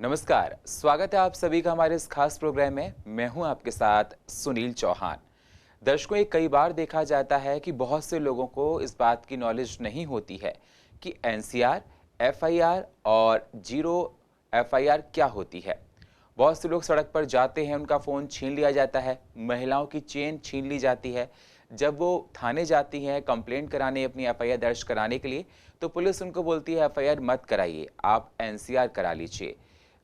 नमस्कार, स्वागत है आप सभी का हमारे इस खास प्रोग्राम में। मैं हूं आपके साथ सुनील चौहान। दर्शकों, ये कई बार देखा जाता है कि बहुत से लोगों को इस बात की नॉलेज नहीं होती है कि एनसीआर, एफआईआर और जीरो एफआईआर क्या होती है। बहुत से लोग सड़क पर जाते हैं, उनका फ़ोन छीन लिया जाता है, महिलाओं की चेन छीन ली जाती है। जब वो थाने जाती हैं कंप्लेंट कराने, अपनी एफआईआर दर्ज कराने के लिए, तो पुलिस उनको बोलती है एफआईआर मत कराइए, आप एनसीआर करा लीजिए।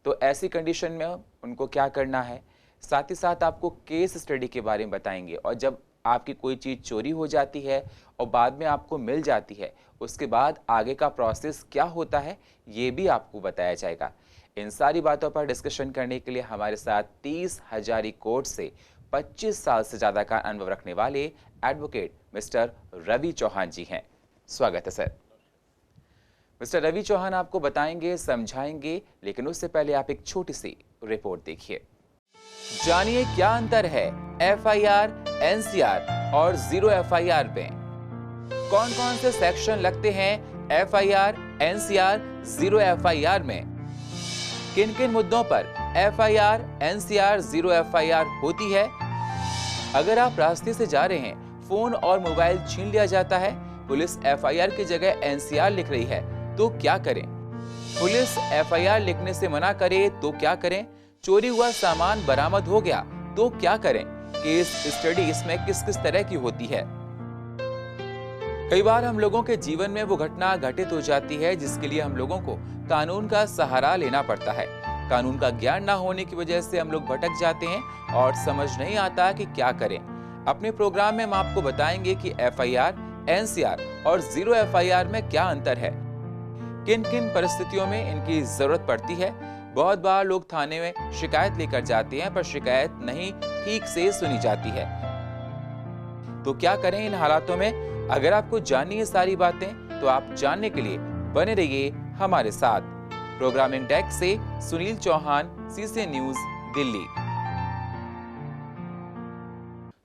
तो ऐसी कंडीशन में उनको क्या करना है, साथ ही साथ आपको केस स्टडी के बारे में बताएंगे। और जब आपकी कोई चीज़ चोरी हो जाती है और बाद में आपको मिल जाती है, उसके बाद आगे का प्रोसेस क्या होता है, ये भी आपको बताया जाएगा। इन सारी बातों पर डिस्कशन करने के लिए हमारे साथ 30 हजारी कोर्ट से 25 साल से ज़्यादा का अनुभव रखने वाले एडवोकेट मिस्टर रवि चौहान जी हैं। स्वागत है सर। मिस्टर रवि चौहान आपको बताएंगे, समझाएंगे, लेकिन उससे पहले आप एक छोटी सी रिपोर्ट देखिए। जानिए क्या अंतर है एफआईआर, एनसीआर और जीरो एफआईआर में। कौन कौन से सेक्शन लगते हैं एफआईआर, एनसीआर, जीरो एफआईआर में। किन किन मुद्दों पर एफआईआर, एनसीआर, जीरो एफआईआर होती है। अगर आप रास्ते से जा रहे हैं, फोन और मोबाइल छीन लिया जाता है, पुलिस एफआईआर की जगह एनसीआर लिख रही है, तो क्या करें। पुलिस एफआईआर लिखने से मना करे तो क्या करें। चोरी हुआ सामान बरामद हो गया तो क्या करें। केस स्टडी इसमें किस किस तरह की होती है। कई बार हम लोगों के जीवन में वो घटना घटित हो जाती है जिसके लिए हम लोगों को कानून का सहारा लेना पड़ता है। कानून का ज्ञान ना होने की वजह से हम लोग भटक जाते हैं और समझ नहीं आता कि क्या करें। अपने प्रोग्राम में हम आपको बताएंगे कि एफआईआर, एनसीआर और जीरो एफआईआर में क्या अंतर है, किन किन परिस्थितियों में इनकी जरूरत पड़ती है। बहुत बार लोग थाने में शिकायत लेकर जाते हैं पर शिकायत नहीं ठीक से सुनी जाती है, तो क्या करें इन हालातों में। अगर आपको जाननी है सारी बातें तो आप जानने के लिए बने रहिए हमारे साथ। प्रोग्रामिंग डेस्क से सुनील चौहान, सीसी न्यूज, दिल्ली।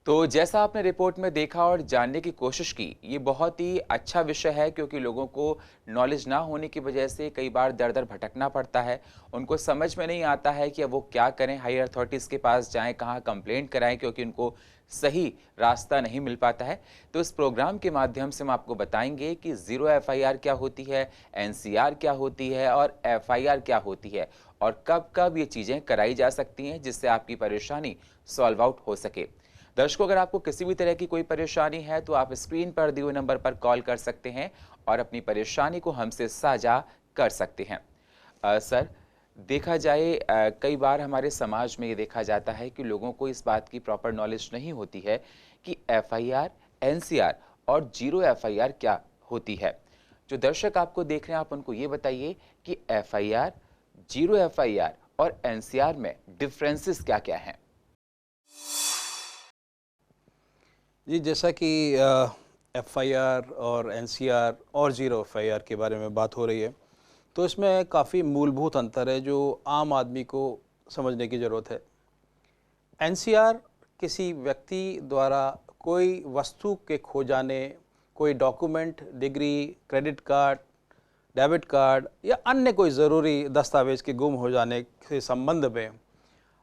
तो जैसा आपने रिपोर्ट में देखा और जानने की कोशिश की, ये बहुत ही अच्छा विषय है क्योंकि लोगों को नॉलेज ना होने की वजह से कई बार दर दर भटकना पड़ता है। उनको समझ में नहीं आता है कि अब वो क्या करें, हायर अथॉरिटीज़ के पास जाएं, कहाँ कंप्लेंट कराएं, क्योंकि उनको सही रास्ता नहीं मिल पाता है। तो इस प्रोग्राम के माध्यम से हम आपको बताएंगे कि जीरो एफआईआर क्या होती है, एनसीआर क्या होती है और एफआईआर क्या होती है, और कब कब ये चीज़ें कराई जा सकती हैं जिससे आपकी परेशानी सॉल्व आउट हो सके। दर्शकों, अगर आपको किसी भी तरह की कोई परेशानी है तो आप स्क्रीन पर दिए हुए नंबर पर कॉल कर सकते हैं और अपनी परेशानी को हमसे साझा कर सकते हैं। सर, देखा जाए कई बार हमारे समाज में ये देखा जाता है कि लोगों को इस बात की प्रॉपर नॉलेज नहीं होती है कि एफआईआर, एनसीआर और जीरो एफआईआर क्या होती है। जो दर्शक आपको देख रहे हैं, आप उनको ये बताइए कि एफआईआर, जीरो एफआईआर और एनसीआर में डिफरेंसेस क्या क्या हैं। जी, जैसा कि एफआईआर और एनसीआर और जीरो एफआईआर के बारे में बात हो रही है, तो इसमें काफ़ी मूलभूत अंतर है जो आम आदमी को समझने की ज़रूरत है। एनसीआर किसी व्यक्ति द्वारा कोई वस्तु के खो जाने, कोई document, degree, credit card, debit card या अन्य कोई ज़रूरी दस्तावेज़ के गुम हो जाने के संबंध में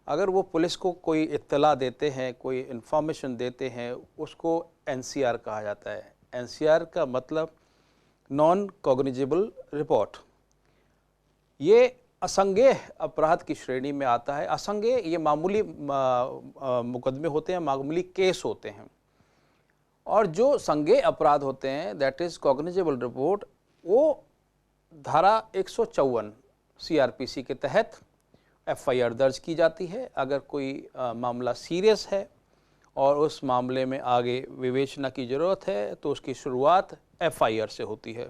अगर वो पुलिस को कोई इत्तला देते हैं, कोई इन्फॉर्मेशन देते हैं, उसको एनसीआर कहा जाता है। एनसीआर का मतलब नॉन कॉग्निजेबल रिपोर्ट। ये असंज्ञेय अपराध की श्रेणी में आता है। असंज्ञेय ये मामूली मुकदमे होते हैं, मामूली केस होते हैं, और जो संज्ञेय अपराध होते हैं, दैट इज़ कॉग्निजेबल रिपोर्ट, वो धारा 154 सीआरपीसी के तहत एफआईआर दर्ज की जाती है। अगर कोई मामला सीरियस है और उस मामले में आगे विवेचना की ज़रूरत है तो उसकी शुरुआत एफआईआर से होती है।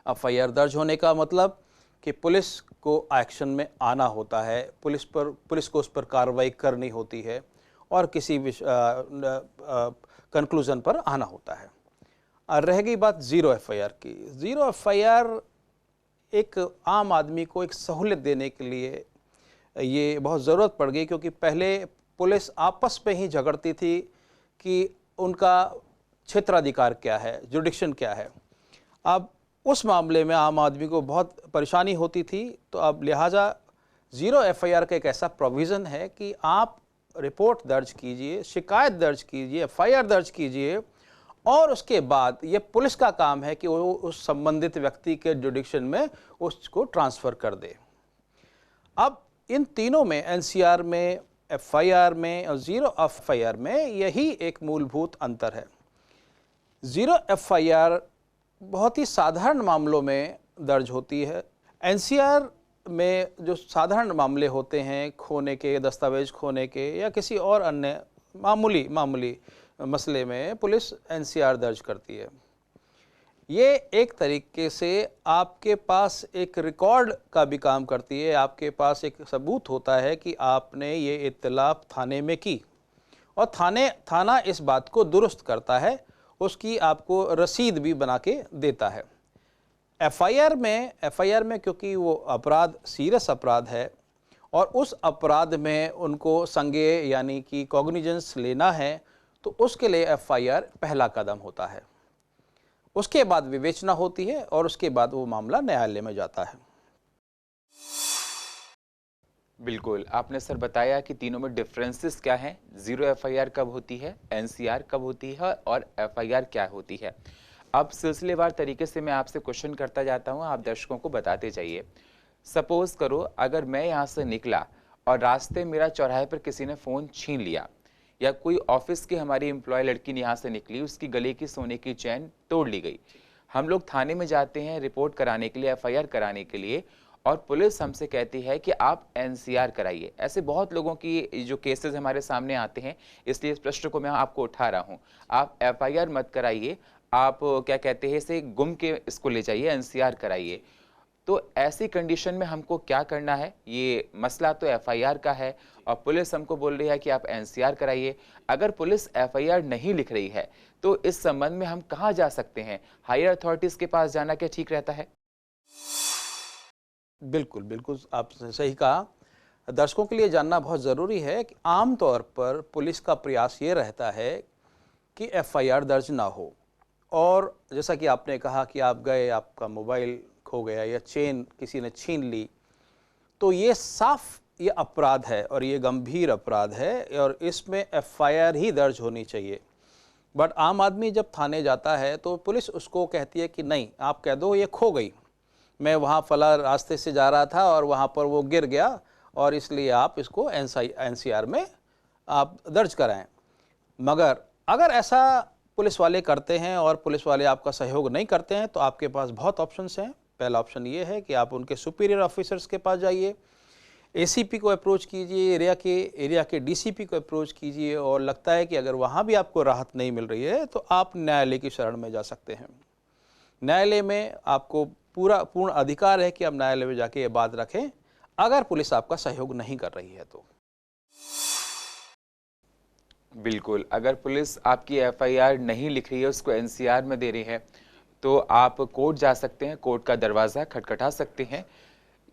एफआईआर दर्ज होने का मतलब कि पुलिस को एक्शन में आना होता है, पुलिस को उस पर कार्रवाई करनी होती है और किसी कंक्लूज़न पर आना होता है। रह गई बात ज़ीरो एफआईआर की। ज़ीरो एफआईआर एक आम आदमी को एक सहूलियत देने के लिए ये बहुत ज़रूरत पड़ गई, क्योंकि पहले पुलिस आपस में ही झगड़ती थी कि उनका क्षेत्राधिकार क्या है, जुडिक्शन क्या है। अब उस मामले में आम आदमी को बहुत परेशानी होती थी, तो अब लिहाजा ज़ीरो एफआईआर का एक ऐसा प्रोविज़न है कि आप रिपोर्ट दर्ज कीजिए, शिकायत दर्ज कीजिए, एफआईआर दर्ज कीजिए और उसके बाद ये पुलिस का काम है कि वो उस संबंधित व्यक्ति के जुडिक्शन में उसको ट्रांसफ़र कर दे। अब इन तीनों में, एनसीआर में, एफआईआर में और ज़ीरो एफआईआर में यही एक मूलभूत अंतर है। ज़ीरो एफआईआर बहुत ही साधारण मामलों में दर्ज होती है। एनसीआर में जो साधारण मामले होते हैं, खोने के, दस्तावेज खोने के या किसी और अन्य मामूली मसले में पुलिस एनसीआर दर्ज करती है। ये एक तरीके से आपके पास एक रिकॉर्ड का भी काम करती है। आपके पास एक सबूत होता है कि आपने ये इत्तला थाने में की और थाना इस बात को दुरुस्त करता है, उसकी आपको रसीद भी बना के देता है। एफआईआर में क्योंकि वो अपराध सीरियस अपराध है और उस अपराध में उनको संज्ञेय यानी कि कॉग्निजेंस लेना है, तो उसके लिए एफआईआर पहला कदम होता है। उसके बाद विवेचना होती है और उसके बाद वो मामला न्यायालय में जाता है। बिल्कुल, आपने सर बताया कि तीनों में डिफरेंसेस क्या हैं, ज़ीरो एफआईआर कब होती है, एनसीआर कब होती है और एफआईआर क्या होती है। अब सिलसिलेवार तरीके से मैं आपसे क्वेश्चन करता जाता हूं, आप दर्शकों को बताते जाइए। सपोज करो अगर मैं यहां से निकला और रास्ते मेरा चौराहे पर किसी ने फ़ोन छीन लिया, या कोई ऑफिस की हमारी एम्प्लॉय लड़की यहाँ से निकली, उसकी गले की सोने की चैन तोड़ ली गई। हम लोग थाने में जाते हैं रिपोर्ट कराने के लिए, एफआईआर कराने के लिए, और पुलिस हमसे कहती है कि आप एनसीआर कराइए। ऐसे बहुत लोगों की जो केसेस हमारे सामने आते हैं, इसलिए इस प्रश्न को मैं आपको उठा रहा हूँ। आप एफआईआर मत कराइए, आप क्या कहते हैं इसे गुम के इसको ले जाइए, एनसीआर कराइए। तो ऐसी कंडीशन में हमको क्या करना है? ये मसला तो एफआईआर का है और पुलिस हमको बोल रही है कि आप एनसीआर कराइए। अगर पुलिस एफआईआर नहीं लिख रही है तो इस संबंध में हम कहाँ जा सकते हैं? हायर अथॉरिटीज के पास जाना क्या ठीक रहता है? बिल्कुल आपने सही कहा। दर्शकों के लिए जानना बहुत ज़रूरी है कि आमतौर पर पुलिस का प्रयास ये रहता है कि एफआईआर दर्ज ना हो, और जैसा कि आपने कहा कि आप गए, आपका मोबाइल खो गया या चेन किसी ने छीन ली, तो ये अपराध है और ये गंभीर अपराध है और इसमें एफआईआर ही दर्ज होनी चाहिए। बट आम आदमी जब थाने जाता है तो पुलिस उसको कहती है कि नहीं, आप कह दो ये खो गई, मैं वहाँ फला रास्ते से जा रहा था और वहाँ पर वो गिर गया और इसलिए आप इसको एनसीआर में आप दर्ज कराएं। मगर अगर ऐसा पुलिस वाले करते हैं और पुलिस वाले आपका सहयोग नहीं करते हैं तो आपके पास बहुत ऑप्शंस हैं। पहला ऑप्शन ये है कि आप उनके सुपीरियर ऑफिसर्स के पास जाइए, एसीपी को अप्रोच कीजिए, एरिया के डीसीपी को अप्रोच कीजिए, और लगता है कि अगर वहाँ भी आपको राहत नहीं मिल रही है तो आप न्यायालय की शरण में जा सकते हैं। न्यायालय में आपको पूर्ण अधिकार है कि आप न्यायालय में जाके ये बात रखें, अगर पुलिस आपका सहयोग नहीं कर रही है तो। बिल्कुल, अगर पुलिस आपकी एफआईआर नहीं लिख रही है, उसको एनसीआर में दे रही है, तो आप कोर्ट जा सकते हैं, कोर्ट का दरवाज़ा खटखटा सकते हैं।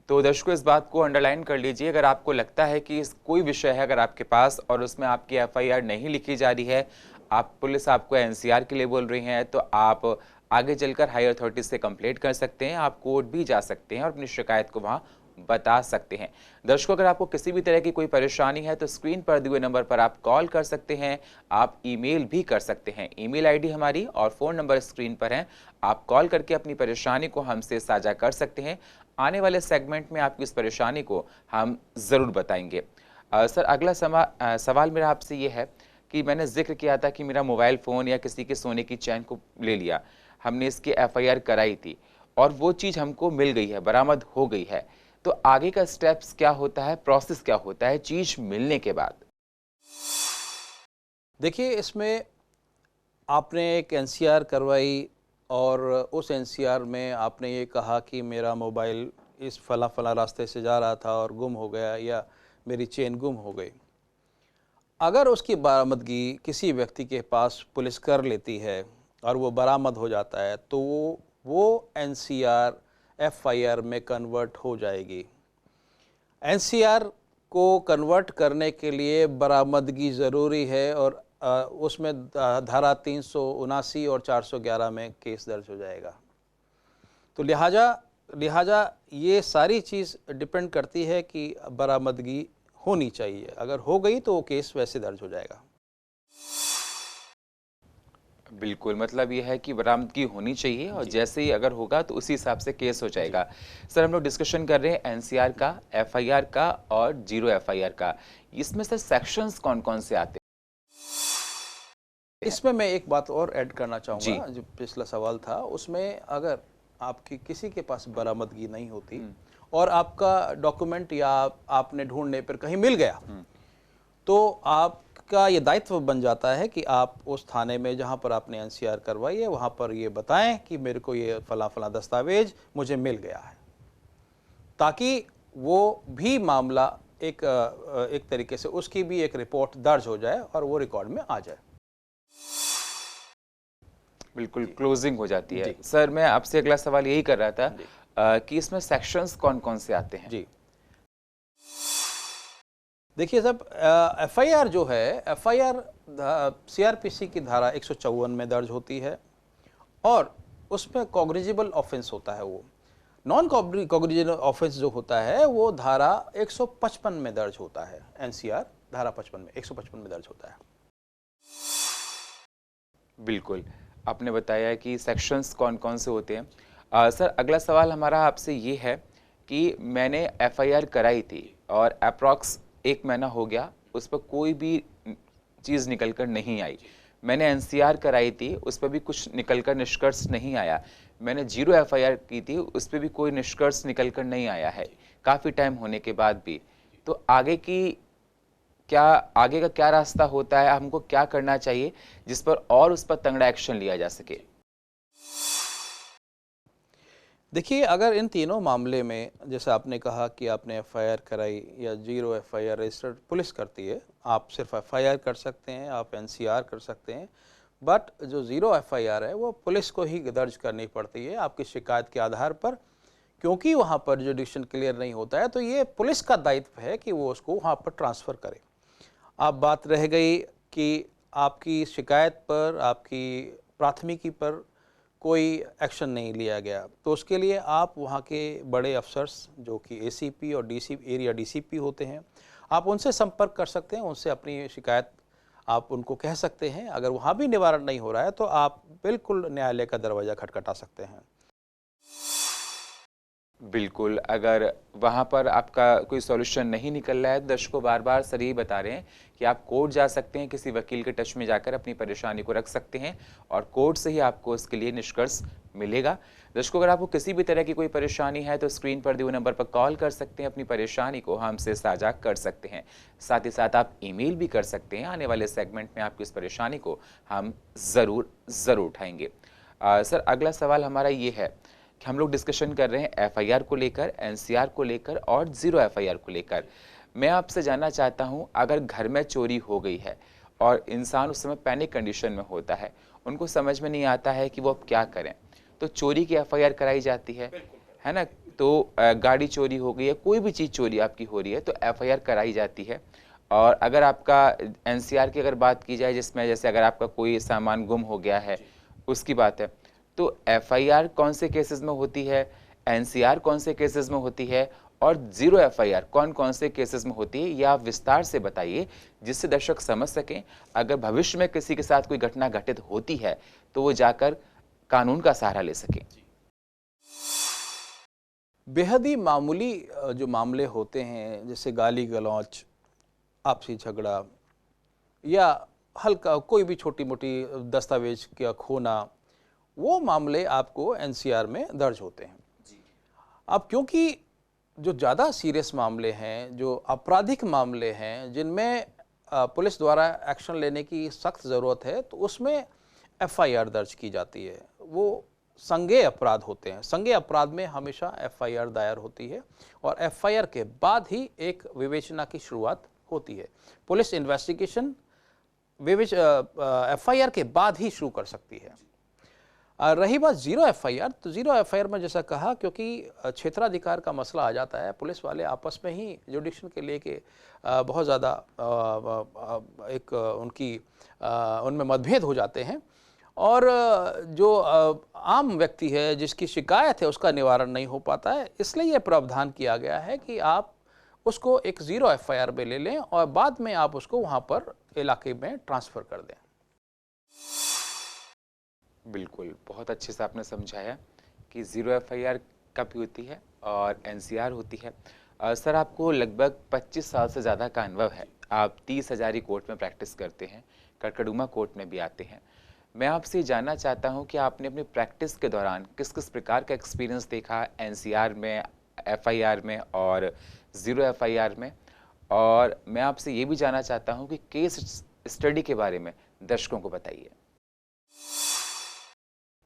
तो दर्शकों इस बात को अंडरलाइन कर लीजिए, अगर आपको लगता है कि कोई विषय है अगर आपके पास और उसमें आपकी एफआईआर नहीं लिखी जा रही है, पुलिस आपको एनसीआर के लिए बोल रही है, तो आप आगे चलकर हायर अथॉरिटीज से कंप्लेंट कर सकते हैं, आप कोर्ट भी जा सकते हैं और अपनी शिकायत को वहाँ बता सकते हैं। दर्शकों अगर आपको किसी भी तरह की कोई परेशानी है तो स्क्रीन पर दिए हुए नंबर पर आप कॉल कर सकते हैं, आप ईमेल भी कर सकते हैं। ईमेल आईडी हमारी और फ़ोन नंबर स्क्रीन पर है, आप कॉल करके अपनी परेशानी को हमसे साझा कर सकते हैं। आने वाले सेगमेंट में आपकी इस परेशानी को हम ज़रूर बताएंगे। सर अगला सवाल मेरा आपसे ये है कि मैंने जिक्र किया था कि मेरा मोबाइल फ़ोन या किसी के सोने की चैन को ले लिया, हमने इसकी एफआईआर कराई थी और वो चीज़ हमको मिल गई है, बरामद हो गई है, तो आगे का स्टेप्स क्या होता है, प्रोसेस क्या होता है चीज़ मिलने के बाद? देखिए, इसमें आपने एक एनसीआर करवाई और उस एनसीआर में आपने ये कहा कि मेरा मोबाइल इस फला रास्ते से जा रहा था और गुम हो गया या मेरी चेन गुम हो गई। अगर उसकी बरामदगी किसी व्यक्ति के पास पुलिस कर लेती है और वो बरामद हो जाता है तो वो एनसीआर एफआईआर में कन्वर्ट हो जाएगी। एनसीआर को कन्वर्ट करने के लिए बरामदगी ज़रूरी है और उसमें धारा 379 और 411 में केस दर्ज हो जाएगा। तो लिहाजा लिहाजा ये सारी चीज़ डिपेंड करती है कि बरामदगी होनी चाहिए, अगर हो गई तो वो केस वैसे दर्ज हो जाएगा। बिल्कुल, मतलब ये है कि बरामदगी होनी चाहिए और जी। जैसे ही अगर होगा तो उसी हिसाब से केस हो जी। जाएगा। सर हम लोग डिस्कशन कर रहे हैं एनसीआर का, एफआईआर का और जीरो एफआईआर का। इसमें सर सेक्शंस कौन-कौन से आते हैं? इसमें मैं एक बात और ऐड करना जी। चाहूँगा, जो पिछला सवाल था उसमें अगर आपकी किसी के पास बरामदगी नहीं होती हुँ, और आपका डॉक्यूमेंट या आपने ढूंढने पर कहीं मिल गया, हुँ, तो आपका ये दायित्व बन जाता है कि आप उस थाने में जहाँ पर आपने एनसीआर करवाई है वहाँ पर ये बताएं कि मेरे को ये फला फला दस्तावेज मुझे मिल गया है, ताकि वो भी मामला एक तरीके से उसकी भी एक रिपोर्ट दर्ज हो जाए और वो रिकॉर्ड में आ जाए। बिल्कुल जी। क्लोजिंग हो जाती है। जी। सर मैं आपसे अगला सवाल यही कर रहा था जी। कि इसमें सेक्शंस कौन-कौन से आते हैं? जी। देखिए साहब, एफआईआर जो है, एफआईआर सीआरपीसी की धारा 154 में दर्ज होती है और उसमें कॉग्निजेबल ऑफेंस होता है। वो नॉन कॉग्निजेबल ऑफेंस जो होता है वो धारा 155 में दर्ज होता है। एनसीआर धारा 55 में 155 में दर्ज होता है। बिल्कुल, आपने बताया कि सेक्शंस कौन-कौन से होते हैं। सर अगला सवाल हमारा आपसे ये है कि मैंने एफआईआर कराई थी और एप्रॉक्स 1 महीना हो गया, उस पर कोई भी चीज़ निकल कर नहीं आई। मैंने एनसीआर कराई थी, उस पर भी कुछ निकल कर निष्कर्ष नहीं आया। मैंने जीरो एफआईआर की थी, उस पे भी कोई निष्कर्ष निकल कर नहीं आया है, काफ़ी टाइम होने के बाद भी। तो आगे का क्या रास्ता होता है, हमको क्या करना चाहिए जिस पर और उस पर तगड़ा एक्शन लिया जा सके? देखिए, अगर इन तीनों मामले में जैसे आपने कहा कि आपने एफआईआर कराई या जीरो एफआईआर रजिस्टर्ड पुलिस करती है, आप सिर्फ एफआईआर कर सकते हैं, आप एनसीआर कर सकते हैं, बट जो जीरो एफआईआर है वो पुलिस को ही दर्ज करनी पड़ती है आपकी शिकायत के आधार पर, क्योंकि वहाँ पर जुडिक्शन क्लियर नहीं होता है तो ये पुलिस का दायित्व है कि वो उसको वहाँ पर ट्रांसफ़र करे। अब बात रह गई कि आपकी शिकायत पर, आपकी प्राथमिकी पर कोई एक्शन नहीं लिया गया, तो उसके लिए आप वहाँ के बड़े अफसर्स जो कि एसीपी और डीसीपी, एरिया डीसीपी होते हैं, आप उनसे संपर्क कर सकते हैं, उनसे अपनी शिकायत आप उनको कह सकते हैं। अगर वहाँ भी निवारण नहीं हो रहा है तो आप बिल्कुल न्यायालय का दरवाज़ा खटखटा सकते हैं। बिल्कुल, अगर वहाँ पर आपका कोई सॉल्यूशन नहीं निकल रहा है, तो दर्शकों बार-बार सर यही बता रहे हैं कि आप कोर्ट जा सकते हैं, किसी वकील के टच में जाकर अपनी परेशानी को रख सकते हैं और कोर्ट से ही आपको उसके लिए निष्कर्ष मिलेगा। दर्शकों अगर आपको किसी भी तरह की कोई परेशानी है, तो स्क्रीन पर दिए हुए नंबर पर कॉल कर सकते हैं, अपनी परेशानी को हमसे साझा कर सकते हैं। साथ ही साथ आप ईमेल भी कर सकते हैं, आने वाले सेगमेंट में आपकी इस परेशानी को हम ज़रूर उठाएँगे। सर अगला सवाल हमारा ये है कि हम लोग डिस्कशन कर रहे हैं एफआईआर को लेकर, एनसीआर को लेकर और जीरो एफआईआर को लेकर। मैं आपसे जानना चाहता हूं, अगर घर में चोरी हो गई है और इंसान उस समय पैनिक कंडीशन में होता है, उनको समझ में नहीं आता है कि वो अब क्या करें, तो चोरी की एफआईआर कराई जाती है ना? तो गाड़ी चोरी हो गई है, कोई भी चीज़ चोरी आपकी हो रही है तो एफआईआर कराई जाती है। और अगर आपका एनसीआर की अगर बात की जाए, जिसमें जैसे अगर आपका कोई सामान गुम हो गया है, उसकी बात है, तो एफआईआर कौन से केसेस में होती है, एनसीआर कौन से केसेस में होती है और जीरो एफआईआर कौन-कौन से केसेस में होती है, ये आप विस्तार से बताइए, जिससे दर्शक समझ सकें, अगर भविष्य में किसी के साथ कोई घटना घटित होती है, तो वो जाकर कानून का सहारा ले सकें। बेहद ही मामूली जो मामले होते हैं, जैसे गाली-गलौच, आपसी झगड़ा या हल्का कोई भी छोटी-मोटी दस्तावेज का खोना, वो मामले आपको एनसीआर में दर्ज होते हैं। अब क्योंकि जो ज़्यादा सीरियस मामले हैं, जो आपराधिक मामले हैं, जिनमें पुलिस द्वारा एक्शन लेने की सख्त ज़रूरत है, तो उसमें एफआईआर दर्ज की जाती है। वो संज्ञेय अपराध होते हैं। संज्ञेय अपराध में हमेशा एफआईआर दायर होती है और एफआईआर के बाद ही एक विवेचना की शुरुआत होती है। पुलिस इन्वेस्टिगेशन एफआईआर के बाद ही शुरू कर सकती है। रही बात जीरो एफआईआर, तो जीरो एफआईआर में जैसा कहा, क्योंकि क्षेत्राधिकार का मसला आ जाता है, पुलिस वाले आपस में ही जुडिक्शन के लेके बहुत ज़्यादा एक उनकी उनमें मतभेद हो जाते हैं और जो आम व्यक्ति है जिसकी शिकायत है उसका निवारण नहीं हो पाता है, इसलिए ये प्रावधान किया गया है कि आप उसको एक ज़ीरो एफआईआर में ले लें और बाद में आप उसको वहाँ पर इलाके में ट्रांसफ़र कर दें। बिल्कुल, बहुत अच्छे से आपने समझाया कि ज़ीरो एफआईआर कब होती है और एनसीआर होती है। सर, आपको लगभग 25 साल से ज़्यादा का अनुभव है। आप 30 हज़ारी कोर्ट में प्रैक्टिस करते हैं, कड़कड़ुमा कोर्ट में भी आते हैं। मैं आपसे जानना चाहता हूं कि आपने अपनी प्रैक्टिस के दौरान किस-किस प्रकार का एक्सपीरियंस देखा एनसीआर में, एफआईआर में और ज़ीरो एफआईआर में? और मैं आपसे ये भी जानना चाहता हूं कि केस स्टडी के बारे में दर्शकों को बताइए।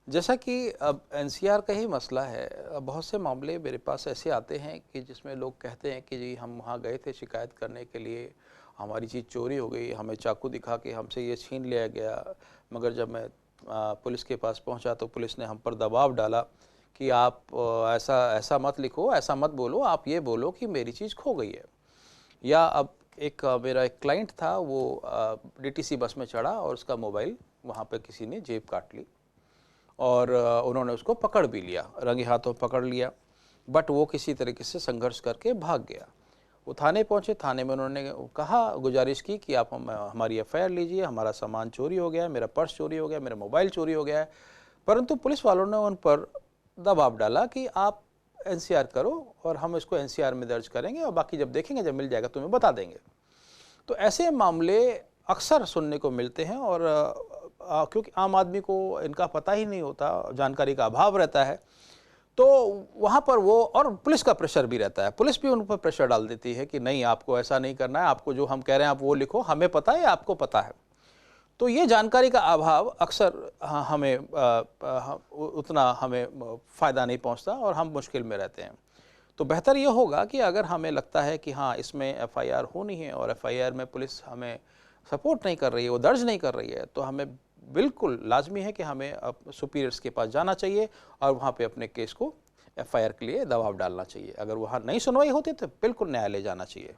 जैसा कि अब एनसीआर का ही मसला है, बहुत से मामले मेरे पास ऐसे आते हैं कि जिसमें लोग कहते हैं कि जी हम वहाँ गए थे शिकायत करने के लिए, हमारी चीज़ चोरी हो गई, हमें चाकू दिखा के हमसे ये छीन लिया गया। मगर जब मैं पुलिस के पास पहुँचा तो पुलिस ने हम पर दबाव डाला कि आप ऐसा ऐसा मत लिखो, ऐसा मत बोलो, आप ये बोलो कि मेरी चीज़ खो गई है। या अब मेरा एक क्लाइंट था, वो डीटीसी बस में चढ़ा और उसका मोबाइल वहाँ पे किसी ने जेब काट ली और उन्होंने उसको पकड़ भी लिया, रंगे हाथों पकड़ लिया, बट वो किसी तरीके से संघर्ष करके भाग गया। वो थाने पहुँचे, थाने में उन्होंने कहा, गुजारिश की कि आप हमारी एफआईआर लीजिए, हमारा सामान चोरी हो गया है, मेरा पर्स चोरी हो गया, मेरा मोबाइल चोरी हो गया है। परंतु पुलिस वालों ने उन पर दबाव डाला कि आप एनसीआर करो और हम इसको एनसीआर में दर्ज करेंगे और बाकी जब देखेंगे, जब मिल जाएगा तुम्हें बता देंगे। तो ऐसे मामले अक्सर सुनने को मिलते हैं और क्योंकि आम आदमी को इनका पता ही नहीं होता, जानकारी का अभाव रहता है, तो वहाँ पर वो और पुलिस का प्रेशर भी रहता है। पुलिस भी उन पर प्रेशर डाल देती है कि नहीं, आपको ऐसा नहीं करना है, आपको जो हम कह रहे हैं आप वो लिखो, हमें पता है, आपको पता है। तो ये जानकारी का अभाव अक्सर हमें उतना हमें फ़ायदा नहीं पहुँचता और हम मुश्किल में रहते हैं। तो बेहतर ये होगा कि अगर हमें लगता है कि हाँ, इसमें एफआईआर होनी है और एफआईआर में पुलिस हमें सपोर्ट नहीं कर रही है, वो दर्ज नहीं कर रही है, तो हमें बिल्कुल लाज़मी है कि हमें सुपीरियर्स के पास जाना चाहिए और वहाँ पे अपने केस को एफआईआर के लिए दबाव डालना चाहिए। अगर वहाँ नहीं सुनवाई होती तो बिल्कुल न्यायालय जाना चाहिए।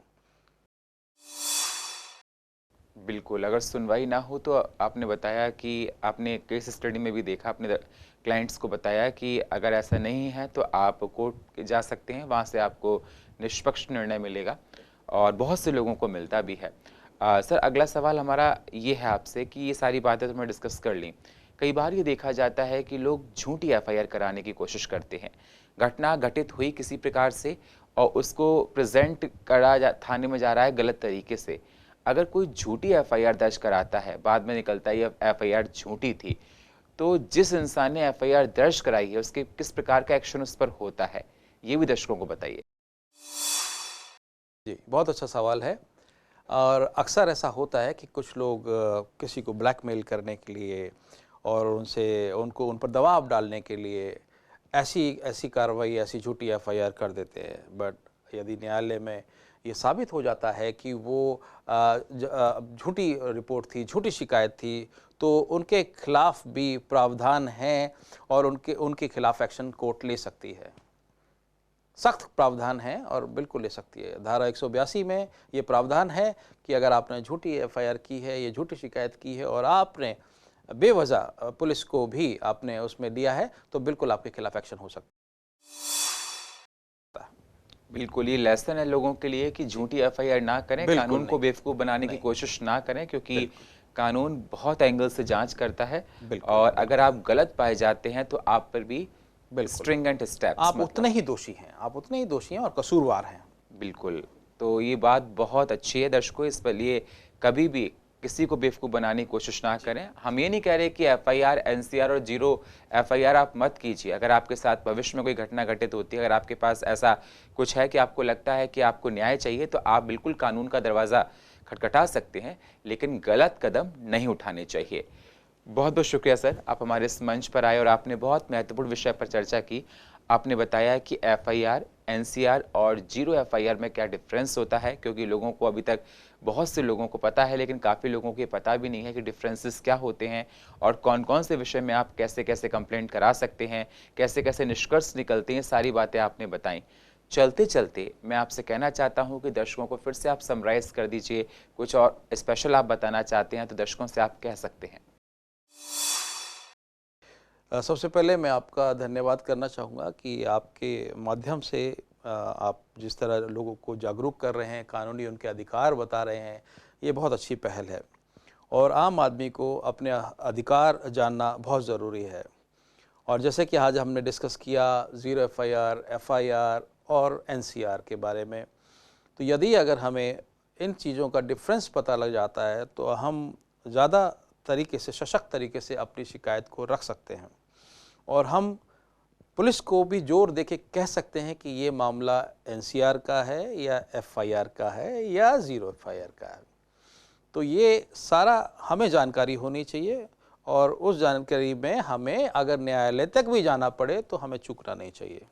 बिल्कुल, अगर सुनवाई ना हो तो आपने बताया कि आपने केस स्टडी में भी देखा, अपने क्लाइंट्स को बताया कि अगर ऐसा नहीं है तो आप कोर्ट जा सकते हैं, वहाँ से आपको निष्पक्ष निर्णय मिलेगा और बहुत से लोगों को मिलता भी है। सर, अगला सवाल हमारा ये है आपसे कि ये सारी बातें तो हमने डिस्कस कर ली। कई बार ये देखा जाता है कि लोग झूठी एफआईआर कराने की कोशिश करते हैं। घटना घटित हुई किसी प्रकार से और उसको प्रेज़ेंट थाने में जा रहा है गलत तरीके से। अगर कोई झूठी एफआईआर दर्ज कराता है, बाद में निकलता है ये एफआईआर झूठी थी, तो जिस इंसान ने एफआईआर दर्ज कराई है उसके किस प्रकार का एक्शन उस पर होता है, ये भी दर्शकों को बताइए। जी, बहुत अच्छा सवाल है और अक्सर ऐसा होता है कि कुछ लोग किसी को ब्लैकमेल करने के लिए और उन पर दबाव डालने के लिए ऐसी ऐसी कार्रवाई, ऐसी झूठी एफआईआर कर देते हैं। बट यदि न्यायालय में ये साबित हो जाता है कि वो झूठी रिपोर्ट थी, झूठी शिकायत थी, तो उनके खिलाफ भी प्रावधान हैं और उनके खिलाफ एक्शन कोर्ट ले सकती है। सख्त प्रावधान है और बिल्कुल ले सकती है। धारा 182 में ये प्रावधान है कि अगर आपने झूठी एफआईआर की है, ये झूठी शिकायत की है और आपने बेवजह पुलिस को भी आपने उसमें लिया है, तो बिल्कुल आपके खिलाफ एक्शन हो सकता है। बिल्कुल, ये लेसन है लोगों के लिए कि झूठी एफआईआर ना करें, बिल्कुल कानून को नहीं, बेवकूफ़ बनाने की नहीं, कोशिश ना करें, क्योंकि बिल्कुल, कानून बहुत एंगल से जांच करता है बिल्कुल, और अगर बिल्कुल, आप गलत पाए जाते हैं तो आप पर भी बिल्कुल। स्ट्रिंजेंट स्टेप्स, आप मतलब उतने ही दोषी हैं, आप उतने ही दोषी हैं और कसूरवार हैं। बिल्कुल। तो ये बात बहुत अच्छी है दर्शकों, इस पर लिए कभी भी किसी को बेवकूफ़ बनाने की कोशिश ना करें। हम ये नहीं कह रहे कि एफआईआर, एनसीआर और ज़ीरो एफआईआर आप मत कीजिए। अगर आपके साथ भविष्य में कोई घटना घटित होती है, अगर आपके पास ऐसा कुछ है कि आपको लगता है कि आपको न्याय चाहिए, तो आप बिल्कुल कानून का दरवाज़ा खटखटा सकते हैं, लेकिन गलत कदम नहीं उठाने चाहिए। बहुत बहुत शुक्रिया सर, आप हमारे इस मंच पर आए और आपने बहुत महत्वपूर्ण विषय पर चर्चा की। आपने बताया कि एफआईआर, एनसीआर और ज़ीरो एफआईआर में क्या डिफरेंस होता है, क्योंकि लोगों को अभी तक, बहुत से लोगों को पता है लेकिन काफ़ी लोगों को ये पता भी नहीं है कि डिफरेंसेस क्या होते हैं और कौन-कौन से विषय में आप कैसे-कैसे कंप्लेंट करा सकते हैं, कैसे-कैसे निष्कर्ष निकलते हैं, सारी बातें आपने बताई। चलते-चलते मैं आपसे कहना चाहता हूँ कि दर्शकों को फिर से आप समराइज़ कर दीजिए, कुछ और स्पेशल आप बताना चाहते हैं तो दर्शकों से आप कह सकते हैं। सबसे पहले मैं आपका धन्यवाद करना चाहूँगा कि आपके माध्यम से आप जिस तरह लोगों को जागरूक कर रहे हैं, कानूनी उनके अधिकार बता रहे हैं, ये बहुत अच्छी पहल है और आम आदमी को अपने अधिकार जानना बहुत ज़रूरी है। और जैसे कि आज हमने डिस्कस किया ज़ीरो एफआईआर, एफआईआर और एनसीआर के बारे में, तो यदि अगर हमें इन चीज़ों का डिफरेंस पता लग जाता है तो हम ज़्यादा तरीके से, सशक्त तरीके से अपनी शिकायत को रख सकते हैं और हम पुलिस को भी जोर देके कह सकते हैं कि ये मामला एनसीआर का है या एफआईआर का है या ज़ीरो एफआईआर का है। तो ये सारा हमें जानकारी होनी चाहिए और उस जानकारी में हमें अगर न्यायालय तक भी जाना पड़े तो हमें चूकना नहीं चाहिए।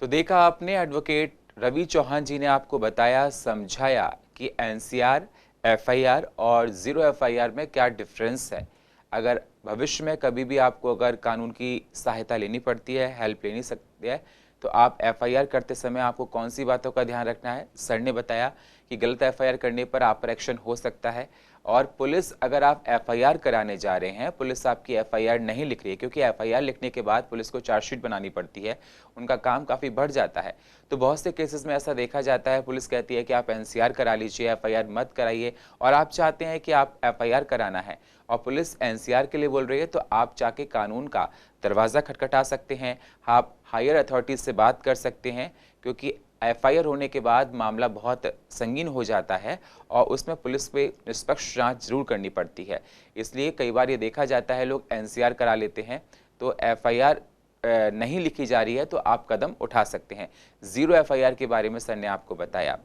तो देखा आपने, एडवोकेट रवि चौहान जी ने आपको बताया, समझाया कि एनसीआर, एफआईआर और ज़ीरो एफआईआर में क्या डिफरेंस है। अगर भविष्य में कभी भी आपको अगर कानून की सहायता लेनी पड़ती है, हेल्प लेनी सकती है, तो आप एफआईआर करते समय आपको कौन सी बातों का ध्यान रखना है। सर ने बताया कि गलत एफआईआर करने पर आप पर एक्शन हो सकता है और पुलिस, अगर आप एफआईआर कराने जा रहे हैं, पुलिस आपकी एफआईआर नहीं लिख रही है, क्योंकि एफआईआर लिखने के बाद पुलिस को चार्जशीट बनानी पड़ती है, उनका काम काफ़ी बढ़ जाता है। तो बहुत से केसेस में ऐसा देखा जाता है, पुलिस कहती है कि आप एनसीआर करा लीजिए, एफआईआर मत कराइए, और आप चाहते हैं कि आप एफआईआर कराना है और पुलिस एनसीआर के लिए बोल रही है, तो आप जाके कानून का दरवाज़ा खटखटा सकते हैं, आप हायर अथॉरिटीज़ से बात कर सकते हैं, क्योंकि एफआईआर होने के बाद मामला बहुत संगीन हो जाता है और उसमें पुलिस पे निष्पक्ष जांच जरूर करनी पड़ती है। इसलिए कई बार ये देखा जाता है लोग एनसीआर करा लेते हैं, तो एफआईआर नहीं लिखी जा रही है तो आप कदम उठा सकते हैं। ज़ीरो एफआईआर के बारे में सर ने आपको बताया।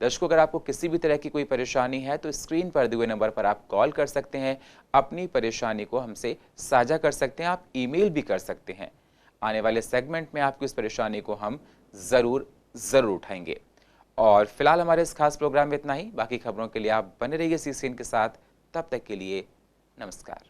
दर्शकों, अगर आपको किसी भी तरह की कोई परेशानी है तो स्क्रीन पर दिए हुए नंबर पर आप कॉल कर सकते हैं, अपनी परेशानी को हमसे साझा कर सकते हैं, आप ईमेल भी कर सकते हैं। आने वाले सेगमेंट में आपकी इस परेशानी को हम ज़रूर उठाएंगे। और फिलहाल हमारे इस खास प्रोग्राम में इतना ही। बाकी खबरों के लिए आप बने रहिए CCN के साथ। तब तक के लिए नमस्कार।